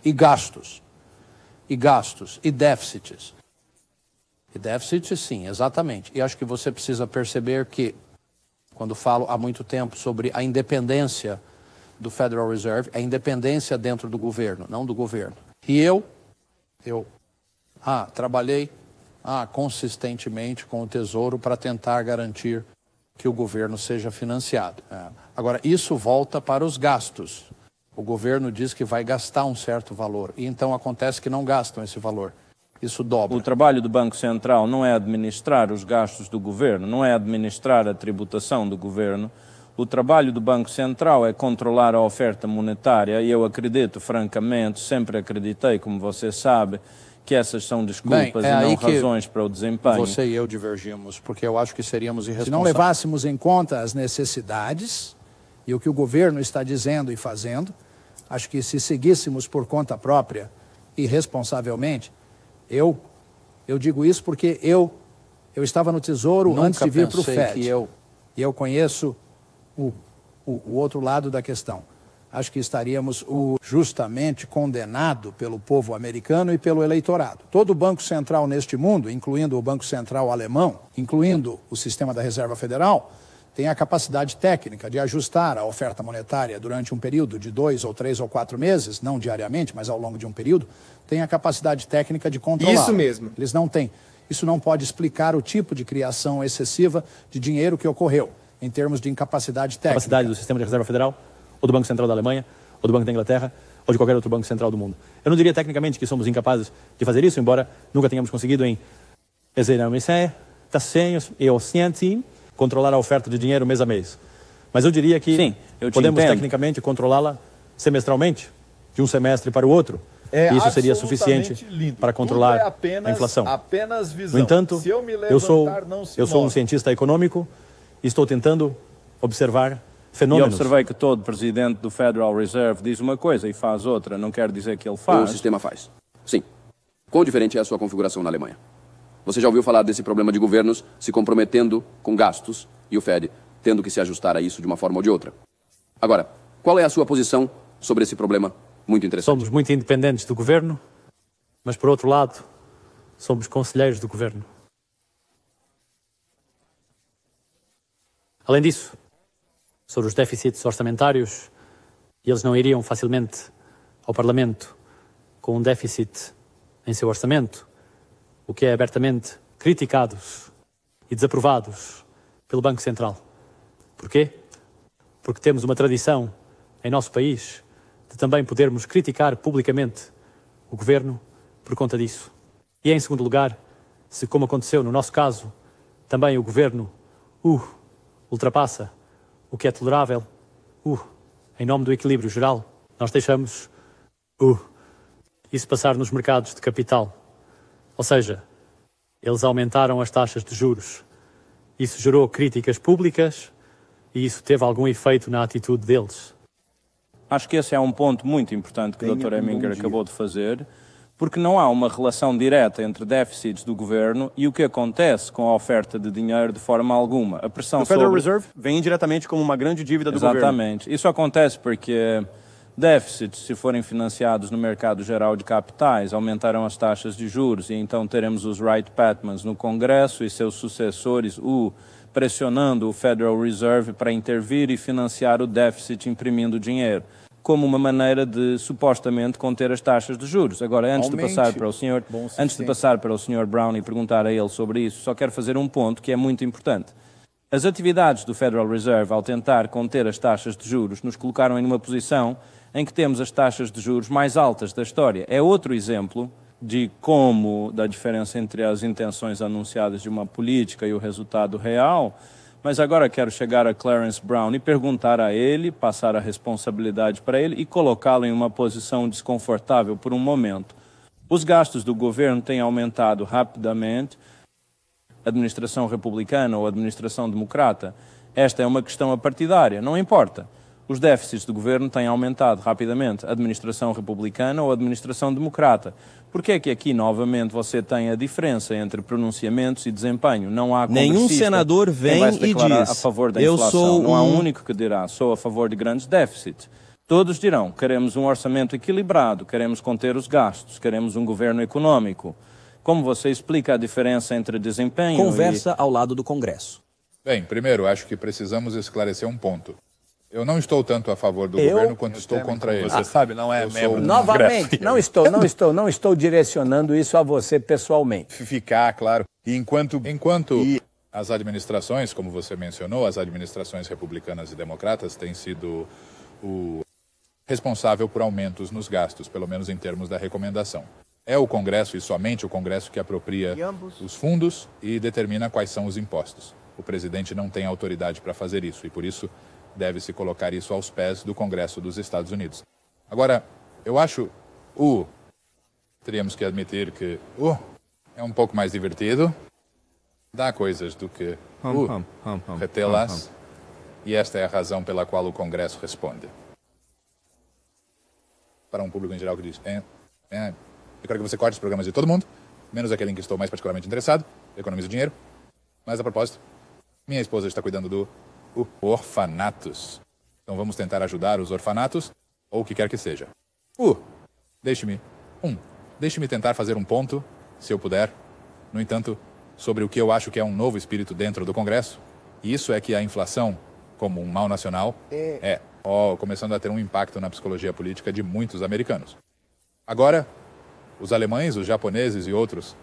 E gastos. E déficits. E déficits, sim, exatamente. E acho que você precisa perceber que, quando falo há muito tempo sobre a independência do Federal Reserve, a independência dentro do governo, não do governo. E eu trabalhei consistentemente com o Tesouro para tentar garantir que o governo seja financiado. Agora, isso volta para os gastos. O governo diz que vai gastar um certo valor, e então acontece que não gastam esse valor. Isso dobra. O trabalho do Banco Central não é administrar os gastos do governo, não é administrar a tributação do governo. O trabalho do Banco Central é controlar a oferta monetária, e eu acredito, francamente, sempre acreditei, como você sabe, que essas são desculpas e não razões para o desempenho. Você e eu divergimos, porque eu acho que seríamos irresponsáveis. Se não levássemos em conta as necessidades e o que o governo está dizendo e fazendo, acho que se seguíssemos por conta própria irresponsavelmente, eu digo isso porque eu estava no Tesouro antes de vir para o FED. E eu conheço o outro lado da questão. Acho que estaríamos justamente condenado pelo povo americano e pelo eleitorado. Todo banco central neste mundo, incluindo o Banco Central alemão, incluindo o sistema da Reserva Federal, tem a capacidade técnica de ajustar a oferta monetária durante um período de 2 ou 3 ou 4 meses, não diariamente, mas ao longo de um período, tem a capacidade técnica de controlar. Isso mesmo. Eles não têm. Isso não pode explicar o tipo de criação excessiva de dinheiro que ocorreu, em termos de incapacidade técnica. Capacidade do sistema de Reserva Federal, ou do Banco Central da Alemanha, ou do Banco da Inglaterra, ou de qualquer outro banco central do mundo. Eu não diria tecnicamente que somos incapazes de fazer isso, embora nunca tenhamos conseguido em controlar a oferta de dinheiro mês a mês. Mas eu diria que sim, podemos tecnicamente controlá-la semestralmente, de um semestre para o outro. E isso seria suficiente para controlar a inflação. Apenas visão. No entanto, se eu me levantar, eu sou um cientista econômico e estou tentando observar fenômenos. E observei que todo presidente do Federal Reserve diz uma coisa e faz outra. Não quer dizer que ele faz. O sistema faz. Sim. Quão diferente é a sua configuração na Alemanha? Você já ouviu falar desse problema de governos se comprometendo com gastos e o Fed tendo que se ajustar a isso de uma forma ou de outra? Agora, qual é a sua posição sobre esse problema muito interessante? Somos muito independentes do governo, mas por outro lado, somos conselheiros do governo. Além disso, sobre os déficits orçamentários, eles não iriam facilmente ao Parlamento com um déficit em seu orçamento, o que é abertamente criticados e desaprovados pelo Banco Central. Porquê? Porque temos uma tradição em nosso país de também podermos criticar publicamente o governo por conta disso. E em segundo lugar, se como aconteceu no nosso caso, também o governo ultrapassa o que é tolerável, em nome do equilíbrio geral, nós deixamos isso passar nos mercados de capital. Ou seja, eles aumentaram as taxas de juros. Isso gerou críticas públicas e isso teve algum efeito na atitude deles. Acho que esse é um ponto muito importante que o Dr. Eminger acabou de fazer, porque não há uma relação direta entre déficits do governo e o que acontece com a oferta de dinheiro de forma alguma. A pressão o Federal Reserve vem indiretamente como uma grande dívida do governo. Exatamente. Isso acontece porque déficits, se forem financiados no mercado geral de capitais, aumentarão as taxas de juros e então teremos os Wright-Patmans no Congresso e seus sucessores pressionando o Federal Reserve para intervir e financiar o déficit imprimindo dinheiro, como uma maneira de supostamente conter as taxas de juros. Agora, antes de passar para o Sr. Brown e perguntar a ele sobre isso, só quero fazer um ponto que é muito importante. As atividades do Federal Reserve ao tentar conter as taxas de juros nos colocaram em uma posição em que temos as taxas de juros mais altas da história. É outro exemplo da diferença entre as intenções anunciadas de uma política e o resultado real. Mas agora quero chegar a Clarence Brown e perguntar a ele, passar a responsabilidade para ele e colocá-lo em uma posição desconfortável por um momento. Os gastos do governo têm aumentado rapidamente, administração republicana ou administração democrata. Esta é uma questão apartidária, não importa. Os déficits do governo têm aumentado rapidamente, administração republicana ou administração democrata. Por que é que aqui, novamente, você tem a diferença entre pronunciamentos e desempenho? Não há nenhum senador vem e diz a favor da inflação. Não há um único que dirá, sou a favor de grandes déficits. Todos dirão, queremos um orçamento equilibrado, queremos conter os gastos, queremos um governo econômico. Como você explica a diferença entre desempenho Conversa ao lado do Congresso. Bem, primeiro, acho que precisamos esclarecer um ponto. Eu não estou tanto a favor do governo quanto estou contra ele. Você sabe, não é membro do Novamente, não estou direcionando isso a você pessoalmente. Ficar, claro. E enquanto as administrações, como você mencionou, as administrações republicanas e democratas têm sido o responsável por aumentos nos gastos, pelo menos em termos da recomendação. É o Congresso, e somente o Congresso, que apropria os fundos e determina quais são os impostos. O presidente não tem autoridade para fazer isso, e por isso deve-se colocar isso aos pés do Congresso dos Estados Unidos. Agora, eu acho teríamos que admitir que é um pouco mais divertido, dá coisas do que retê-las, e esta é a razão pela qual o Congresso responde. Para um público em geral que diz, Eu quero que você corte os programas de todo mundo, menos aquele em que estou mais particularmente interessado. Economizo dinheiro. Mas, a propósito, minha esposa está cuidando do orfanatos. Então vamos tentar ajudar os orfanatos, ou o que quer que seja. Deixe-me tentar fazer um ponto, se eu puder, no entanto, sobre o que eu acho que é um novo espírito dentro do Congresso. E isso é que a inflação, como um mal nacional, começando a ter um impacto na psicologia política de muitos americanos. Agora, os alemães, os japoneses e outros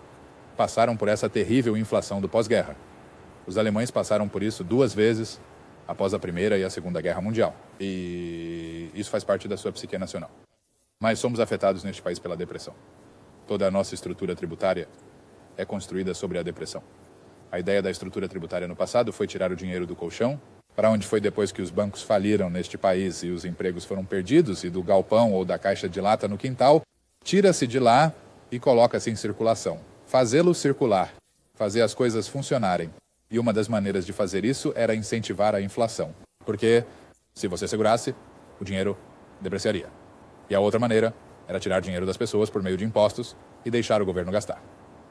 passaram por essa terrível inflação do pós-guerra. Os alemães passaram por isso 2 vezes após a Primeira e a Segunda Guerra Mundial. E isso faz parte da sua psique nacional. Mas somos afetados neste país pela depressão. Toda a nossa estrutura tributária é construída sobre a depressão. A ideia da estrutura tributária no passado foi tirar o dinheiro do colchão, para onde foi depois que os bancos faliram neste país e os empregos foram perdidos, e do galpão ou da caixa de lata no quintal, tira-se de lá e coloca-se em circulação. Fazê-lo circular, fazer as coisas funcionarem. E uma das maneiras de fazer isso era incentivar a inflação. Porque, se você segurasse, o dinheiro depreciaria. E a outra maneira era tirar dinheiro das pessoas por meio de impostos e deixar o governo gastar.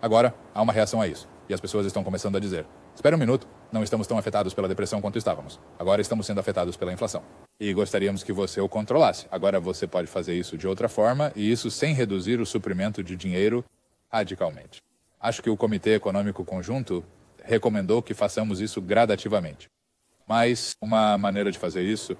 Agora, há uma reação a isso. E as pessoas estão começando a dizer: espera um minuto, não estamos tão afetados pela depressão quanto estávamos. Agora estamos sendo afetados pela inflação. E gostaríamos que você o controlasse. Agora você pode fazer isso de outra forma, e isso sem reduzir o suprimento de dinheiro radicalmente. Acho que o Comitê Econômico Conjunto recomendou que façamos isso gradativamente. Mas uma maneira de fazer isso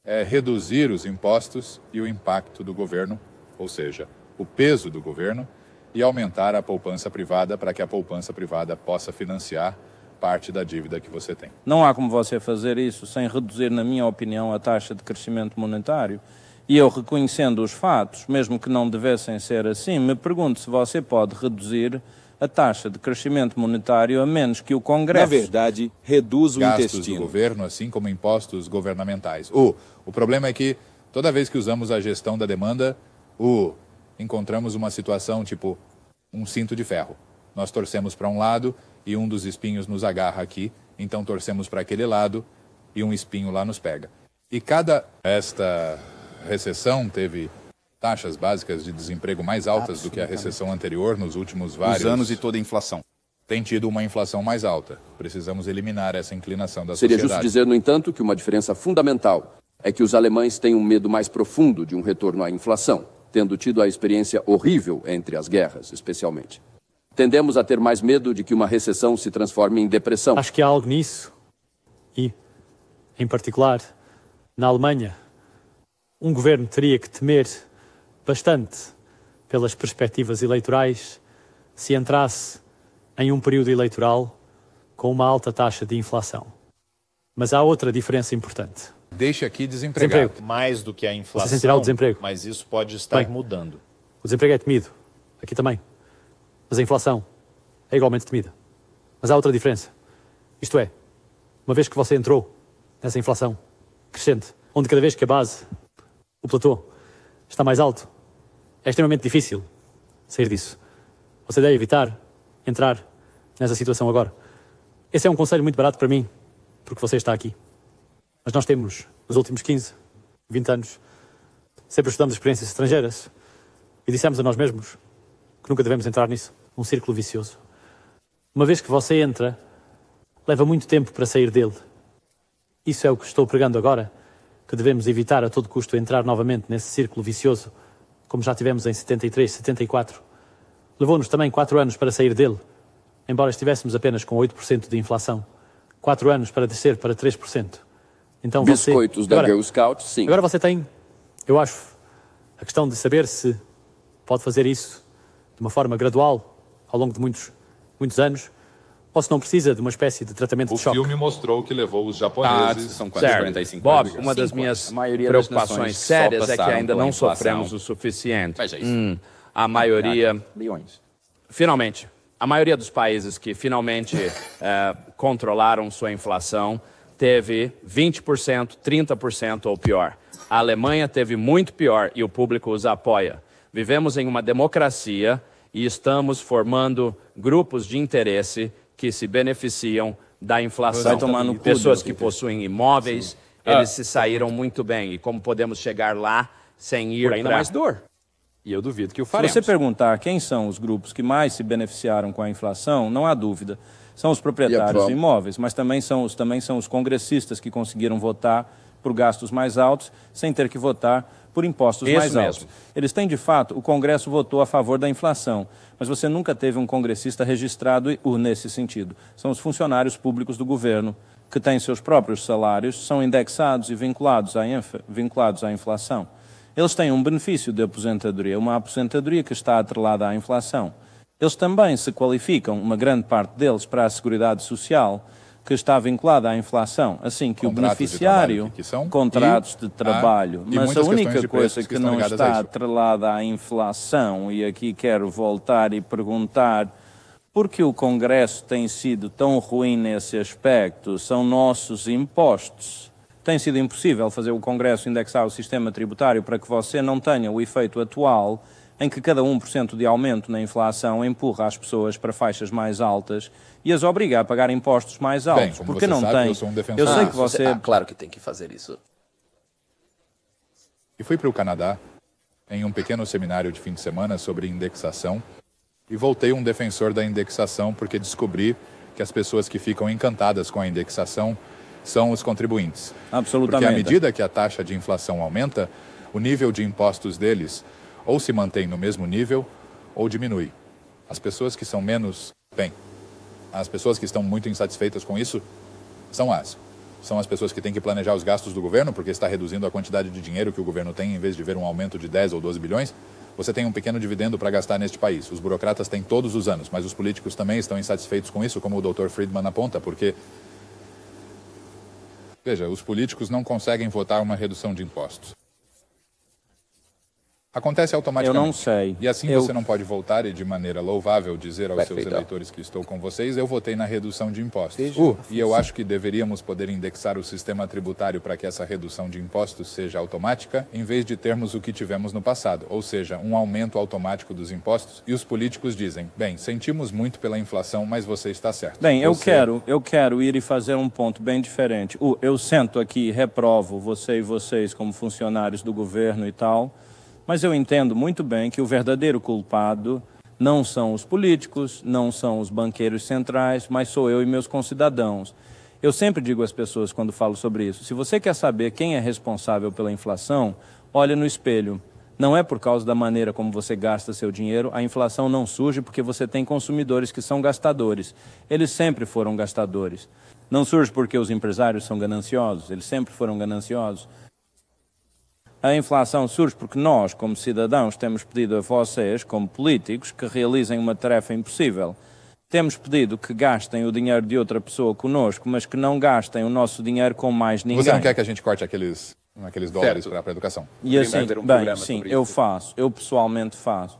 é reduzir os impostos e o impacto do governo, ou seja, o peso do governo, e aumentar a poupança privada para que a poupança privada possa financiar parte da dívida que você tem. Não há como você fazer isso sem reduzir, na minha opinião, a taxa de crescimento monetário. E eu, reconhecendo os fatos, mesmo que não devessem ser assim, me pergunto se você pode reduzir a taxa de crescimento monetário a menos que o Congresso... Na verdade, reduz o gastos do governo, assim como impostos governamentais. O problema é que, toda vez que usamos a gestão da demanda, encontramos uma situação tipo um cinto de ferro. Nós torcemos para um lado e um dos espinhos nos agarra aqui, então torcemos para aquele lado e um espinho lá nos pega. E esta recessão teve taxas básicas de desemprego mais altas do que a recessão anterior nos últimos vários anos, e toda a inflação. Tem tido uma inflação mais alta. Precisamos eliminar essa inclinação da sociedade. Seria justo dizer, no entanto, que uma diferença fundamental é que os alemães têm um medo mais profundo de um retorno à inflação, tendo tido a experiência horrível entre as guerras, especialmente. Tendemos a ter mais medo de que uma recessão se transforme em depressão. Acho que há algo nisso. E, em particular, na Alemanha, um governo teria que temer bastante pelas perspectivas eleitorais se entrasse em um período eleitoral com uma alta taxa de inflação. Mas há outra diferença importante. Deixa aqui desempregado. Desemprego. Mais do que a inflação. Você sentirá o desemprego. Mas isso pode estar mudando. O desemprego é temido. Aqui também. Mas a inflação é igualmente temida. Mas há outra diferença. Isto é, uma vez que você entrou nessa inflação crescente, onde cada vez que a base, o platô, está mais alto, é extremamente difícil sair disso. Você deve evitar entrar nessa situação agora. Esse é um conselho muito barato para mim, porque você está aqui. Mas nós temos, nos últimos 15, 20 anos, sempre estudamos experiências estrangeiras e dissemos a nós mesmos que nunca devemos entrar nisso, num círculo vicioso. Uma vez que você entra, leva muito tempo para sair dele. Isso é o que estou pregando agora, que devemos evitar a todo custo entrar novamente nesse círculo vicioso, como já tivemos em 73, 74. Levou-nos também 4 anos para sair dele, embora estivéssemos apenas com 8% de inflação. 4 anos para descer para 3%. Então Biscoitos da Girl Scout, sim. Agora você tem, eu acho, a questão de saber se pode fazer isso de uma forma gradual, ao longo de muitos anos, ou se não precisa de uma espécie de tratamento de choque. O filme mostrou que levou os japoneses... São quase 45 anos. Bob, uma das minhas preocupações sérias é que ainda não sofremos o suficiente. A maioria... Finalmente, a maioria dos países que finalmente controlaram sua inflação teve 20%, 30% ou pior. A Alemanha teve muito pior e o público os apoia. Vivemos em uma democracia e estamos formando grupos de interesse que se beneficiam da inflação. Pessoas que possuem imóveis, eles se saíram muito bem. E como podemos chegar lá sem ir ainda mais dor. E eu duvido que o Se faremos. você perguntar quem são os grupos que mais se beneficiaram com a inflação, não há dúvida. São os proprietários de imóveis, mas também são os congressistas que conseguiram votar por gastos mais altos sem ter que votar por impostos mais altos. Eles têm, de fato, o Congresso votou a favor da inflação, mas você nunca teve um congressista registrado nesse sentido. São os funcionários públicos do governo que têm seus próprios salários, são indexados e vinculados à inflação. Eles têm um benefício de aposentadoria, uma aposentadoria que está atrelada à inflação. Eles também se qualificam, uma grande parte deles, para a Seguridade Social, que está vinculada à inflação, assim que Contratos o beneficiário, contratos de trabalho, mas a única coisa que não está atrelada à inflação, e aqui quero voltar e perguntar, por que o Congresso tem sido tão ruim nesse aspecto? São nossos impostos. Tem sido impossível fazer o Congresso indexar o sistema tributário para que você não tenha o efeito atual em que cada 1% de aumento na inflação empurra as pessoas para faixas mais altas e as obriga a pagar impostos mais altos. Bem, porque não sabe, tem. eu sou um defensor. Eu sei que você... claro que tem que fazer isso. E fui para o Canadá em um pequeno seminário de fim de semana sobre indexação e voltei um defensor da indexação porque descobri que as pessoas que ficam encantadas com a indexação são os contribuintes. Absolutamente. Porque à medida que a taxa de inflação aumenta, o nível de impostos deles ou se mantém no mesmo nível ou diminui. As pessoas que são menos... Bem, as pessoas que estão muito insatisfeitas com isso são as pessoas que têm que planejar os gastos do governo, porque está reduzindo a quantidade de dinheiro que o governo tem, em vez de ver um aumento de 10 ou 12 bilhões, você tem um pequeno dividendo para gastar neste país. Os burocratas têm todos os anos, mas os políticos também estão insatisfeitos com isso, como o Dr. Friedman aponta, porque... Veja, os políticos não conseguem votar uma redução de impostos. Acontece automaticamente. Eu não sei. E assim você não pode voltar e, de maneira louvável, dizer aos seus eleitores que estou com vocês, eu votei na redução de impostos. E eu acho que deveríamos poder indexar o sistema tributário para que essa redução de impostos seja automática, em vez de termos o que tivemos no passado, ou seja, um aumento automático dos impostos. E os políticos dizem, bem, sentimos muito pela inflação, mas você está certo. Bem, eu quero ir e fazer um ponto bem diferente. Eu sento aqui e reprovo você e vocês como funcionários do governo e tal, mas eu entendo muito bem que o verdadeiro culpado não são os políticos, não são os banqueiros centrais, mas sou eu e meus concidadãos. Eu sempre digo às pessoas quando falo sobre isso, se você quer saber quem é responsável pela inflação, olha no espelho. Não é por causa da maneira como você gasta seu dinheiro, a inflação não surge porque você tem consumidores que são gastadores. Eles sempre foram gastadores. Não surge porque os empresários são gananciosos, eles sempre foram gananciosos. A inflação surge porque nós, como cidadãos, temos pedido a vocês, como políticos, que realizem uma tarefa impossível. Temos pedido que gastem o dinheiro de outra pessoa conosco, mas que não gastem o nosso dinheiro com mais ninguém. Você não quer que a gente corte aqueles dólares para a educação? E assim, bem, sim, eu faço. Eu pessoalmente faço.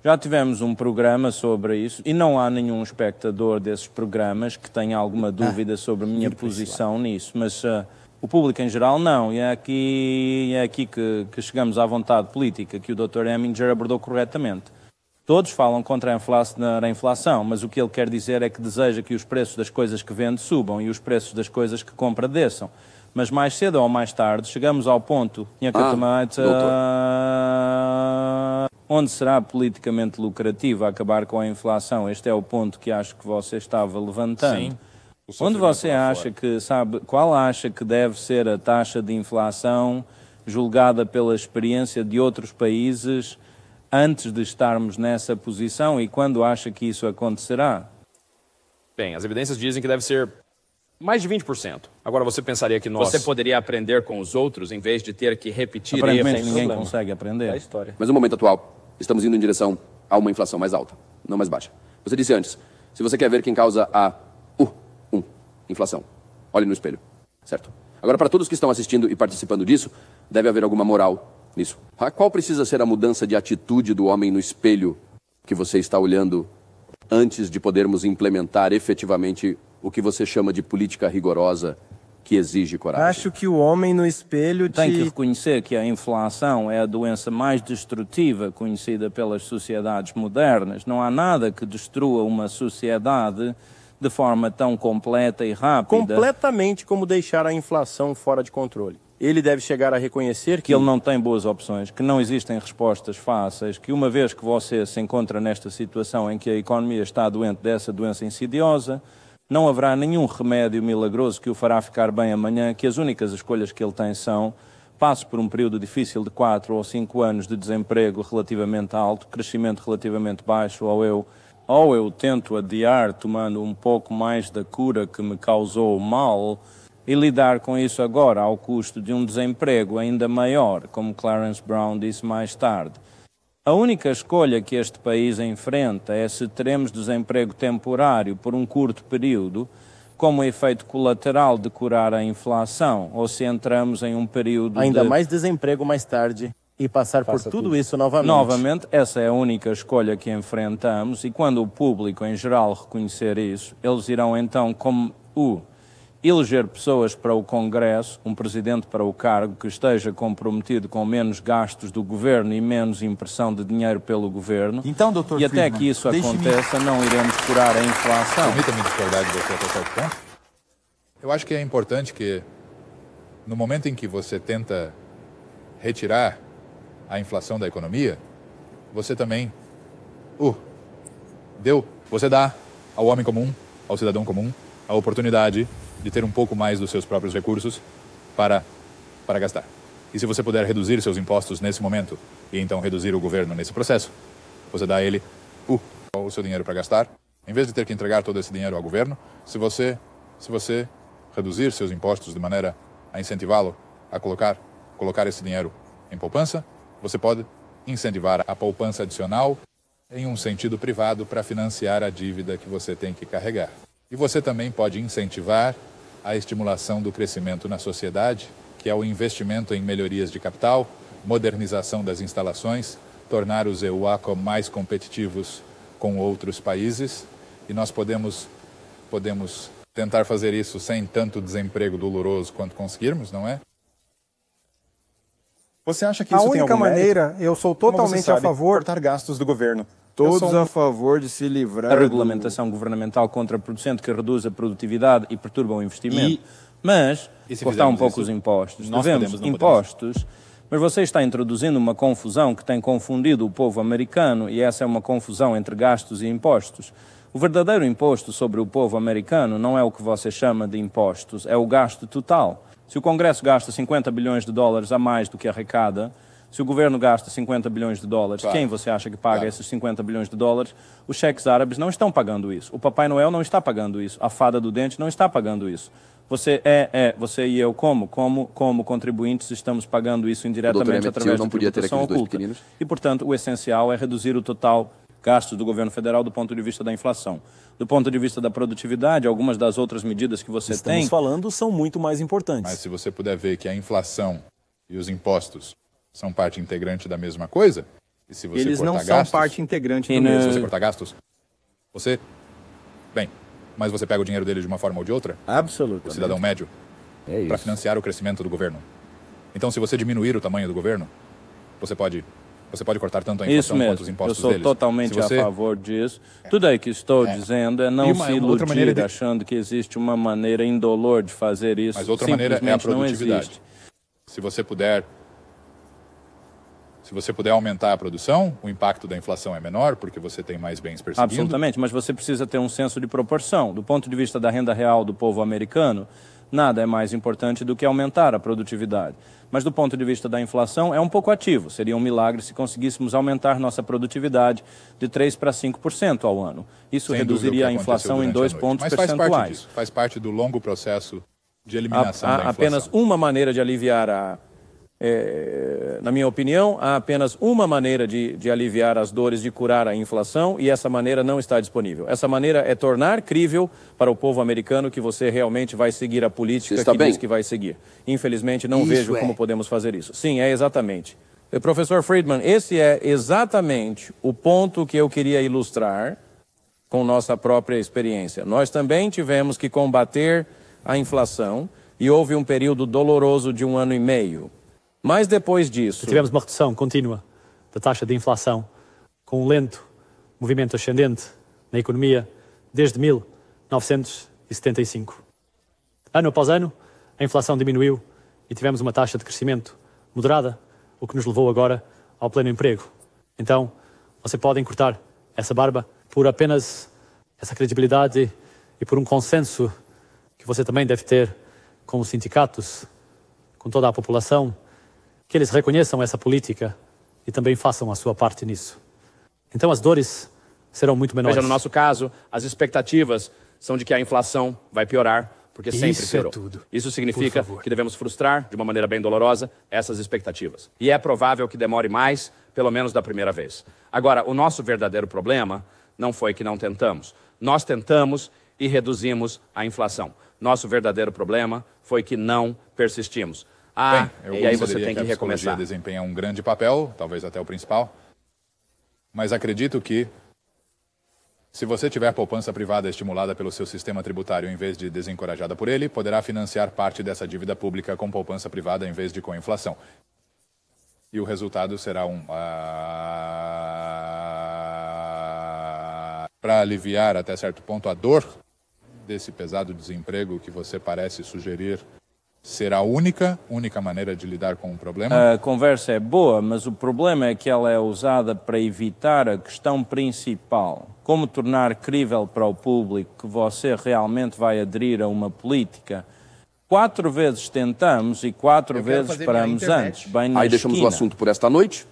Já tivemos um programa sobre isso e não há nenhum espectador desses programas que tenha alguma dúvida sobre a minha posição nisso, mas... o público em geral não, e é aqui que chegamos à vontade política que o Dr. Eminger abordou corretamente. Todos falam contra a inflação, mas o que ele quer dizer é que deseja que os preços das coisas que vende subam e os preços das coisas que compra desçam. Mas mais cedo ou mais tarde chegamos ao ponto onde será politicamente lucrativo acabar com a inflação. Este é o ponto que acho que você estava levantando. Sim. Onde você acha que, qual acha que deve ser a taxa de inflação julgada pela experiência de outros países antes de estarmos nessa posição e quando acha que isso acontecerá? Bem, as evidências dizem que deve ser mais de 20%. Agora você pensaria que nós... Você poderia aprender com os outros em vez de ter que repetir... Aparentemente ninguém consegue aprender. É a história. Mas no momento atual, estamos indo em direção a uma inflação mais alta, não mais baixa. Você disse antes, se você quer ver quem causa a inflação, olhe no espelho, certo? Agora, para todos que estão assistindo e participando disso, deve haver alguma moral nisso. Qual precisa ser a mudança de atitude do homem no espelho que você está olhando antes de podermos implementar efetivamente o que você chama de política rigorosa que exige coragem? Acho que o homem no espelho tem que reconhecer que a inflação é a doença mais destrutiva conhecida pelas sociedades modernas. Não há nada que destrua uma sociedade de forma tão completa e rápida. Completamente como deixar a inflação fora de controle. ele deve chegar a reconhecer que ele não tem boas opções, que não existem respostas fáceis, que uma vez que você se encontra nesta situação em que a economia está doente dessa doença insidiosa, não haverá nenhum remédio milagroso que o fará ficar bem amanhã, que as únicas escolhas que ele tem são: passe por um período difícil de 4 ou 5 anos de desemprego relativamente alto, crescimento relativamente baixo, ou eu tento adiar tomando um pouco mais da cura que me causou mal e lidar com isso agora ao custo de um desemprego ainda maior, como Clarence Brown disse mais tarde. A única escolha que este país enfrenta é se teremos desemprego temporário por um curto período, como efeito colateral de curar a inflação, ou se entramos em um período ainda mais desemprego mais tarde e passar por tudo isso novamente. Novamente, essa é a única escolha que enfrentamos, e quando o público em geral reconhecer isso, eles irão então, como eleger pessoas para o Congresso, um presidente para o cargo que esteja comprometido com menos gastos do governo e menos impressão de dinheiro pelo governo. Então, Dr. E até que isso aconteça, não iremos curar a inflação. Permita-me discordar de você até certo ponto. Eu acho que é importante que, no momento em que você tenta retirar a inflação da economia, você também você dá ao homem comum, ao cidadão comum, a oportunidade de ter um pouco mais dos seus próprios recursos para gastar. E se você puder reduzir seus impostos nesse momento e então reduzir o governo nesse processo, você dá a ele o seu dinheiro para gastar, em vez de ter que entregar todo esse dinheiro ao governo. Se você reduzir seus impostos de maneira a incentivá-lo a colocar esse dinheiro em poupança, você pode incentivar a poupança adicional em um sentido privado para financiar a dívida que você tem que carregar. E você também pode incentivar a estimulação do crescimento na sociedade, que é o investimento em melhorias de capital, modernização das instalações, tornar os EUACO mais competitivos com outros países. E nós podemos tentar fazer isso sem tanto desemprego doloroso quanto conseguirmos, não é? Você acha que isso tem algum mérito? A única maneira, eu sou totalmente a favor... cortar gastos do governo. Todos a favor de se livrar a regulamentação governamental contraproducente que reduz a produtividade e perturba o investimento. Mas, cortar um pouco os impostos. Devemos impostos, mas você está introduzindo uma confusão que tem confundido o povo americano, e essa é uma confusão entre gastos e impostos. O verdadeiro imposto sobre o povo americano não é o que você chama de impostos, é o gasto total. Se o Congresso gasta 50 bilhões de dólares a mais do que arrecada, se o governo gasta 50 bilhões de dólares, quem você acha que paga esses 50 bilhões de dólares? Os cheques árabes não estão pagando isso. O Papai Noel não está pagando isso. A fada do dente não está pagando isso. Você e eu, como contribuintes, estamos pagando isso indiretamente através da tributação oculta. E, portanto, o essencial é reduzir o total gasto do governo federal do ponto de vista da inflação. Do ponto de vista da produtividade, algumas das outras medidas que você tem... Estamos falando são muito mais importantes. Mas se você puder ver que a inflação e os impostos são parte integrante da mesma coisa, e se você eles cortar não gastos, são parte integrante do mesmo. Se você cortar gastos, mas você pega o dinheiro dele de uma forma ou de outra, absolutamente, o cidadão médio, para financiar o crescimento do governo. Então, se você diminuir o tamanho do governo, você pode cortar tanto a inflação quanto os impostos deles. Eu sou totalmente a favor disso. Tudo aí que estou dizendo é não se iludir achando que existe uma maneira indolor de fazer isso. Mas outra maneira é a produtividade. Se você puder aumentar a produção, o impacto da inflação é menor, porque você tem mais bens perseguindo. Absolutamente, mas você precisa ter um senso de proporção. Do ponto de vista da renda real do povo americano, nada é mais importante do que aumentar a produtividade. Mas do ponto de vista da inflação, é um pouco ativo. Seria um milagre se conseguíssemos aumentar nossa produtividade de 3% para 5% ao ano. Isso reduziria a inflação em 2 pontos percentuais. Faz parte do longo processo de eliminação da inflação. Apenas uma maneira de aliviar na minha opinião, há apenas uma maneira de aliviar as dores, de curar a inflação, e essa maneira não está disponível. Essa maneira é tornar crível para o povo americano que você realmente vai seguir a política que diz que vai seguir. Infelizmente, não vejo como podemos fazer isso. Sim, exatamente. Professor Friedman, esse é exatamente o ponto que eu queria ilustrar com nossa própria experiência. Nós também tivemos que combater a inflação e houve um período doloroso de 1 ano e meio. Mas depois disso... Tivemos uma redução contínua da taxa de inflação, com um lento movimento ascendente na economia desde 1975. Ano após ano, a inflação diminuiu e tivemos uma taxa de crescimento moderada, o que nos levou agora ao pleno emprego. Então, você pode encurtar essa barba por apenas essa credibilidade e por um consenso que você também deve ter com os sindicatos, com toda a população, que eles reconheçam essa política e também façam a sua parte nisso. Então as dores serão muito menores. Veja, no nosso caso, as expectativas são de que a inflação vai piorar, porque sempre piorou. Isso significa que devemos frustrar, de uma maneira bem dolorosa, essas expectativas. E é provável que demore mais, pelo menos da primeira vez. Agora, o nosso verdadeiro problema não foi que não tentamos. Nós tentamos e reduzimos a inflação. Nosso verdadeiro problema foi que não persistimos. Bem, e aí você tem que recomeçar. A psicologia desempenha um grande papel, talvez até o principal, mas acredito que se você tiver poupança privada estimulada pelo seu sistema tributário em vez de desencorajada por ele, poderá financiar parte dessa dívida pública com poupança privada em vez de com inflação. E o resultado será para aliviar até certo ponto a dor desse pesado desemprego que você parece sugerir ser a única maneira de lidar com o problema? A conversa é boa, mas o problema é que ela é usada para evitar a questão principal. Como tornar crível para o público que você realmente vai aderir a uma política. 4 vezes tentamos e 4 vezes paramos antes, bem na Aí deixamos esquina. o assunto por esta noite.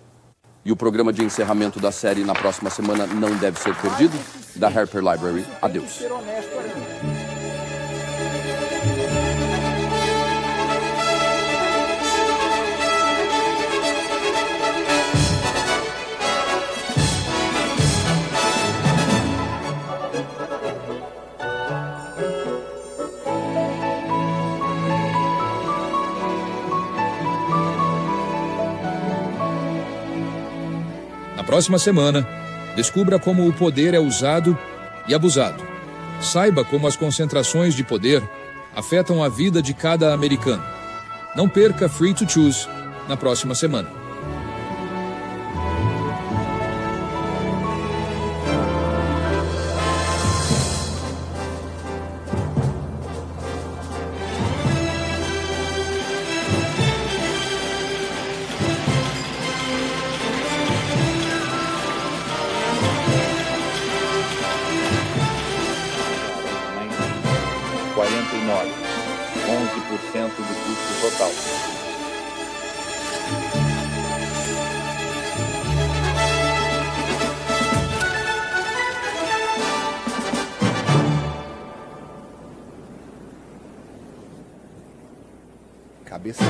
E o programa de encerramento da série na próxima semana não deve ser perdido. Da Harper Library. Adeus. Na próxima semana, descubra como o poder é usado e abusado. Saiba como as concentrações de poder afetam a vida de cada americano. Não perca Free to Choose na próxima semana. Cabeça.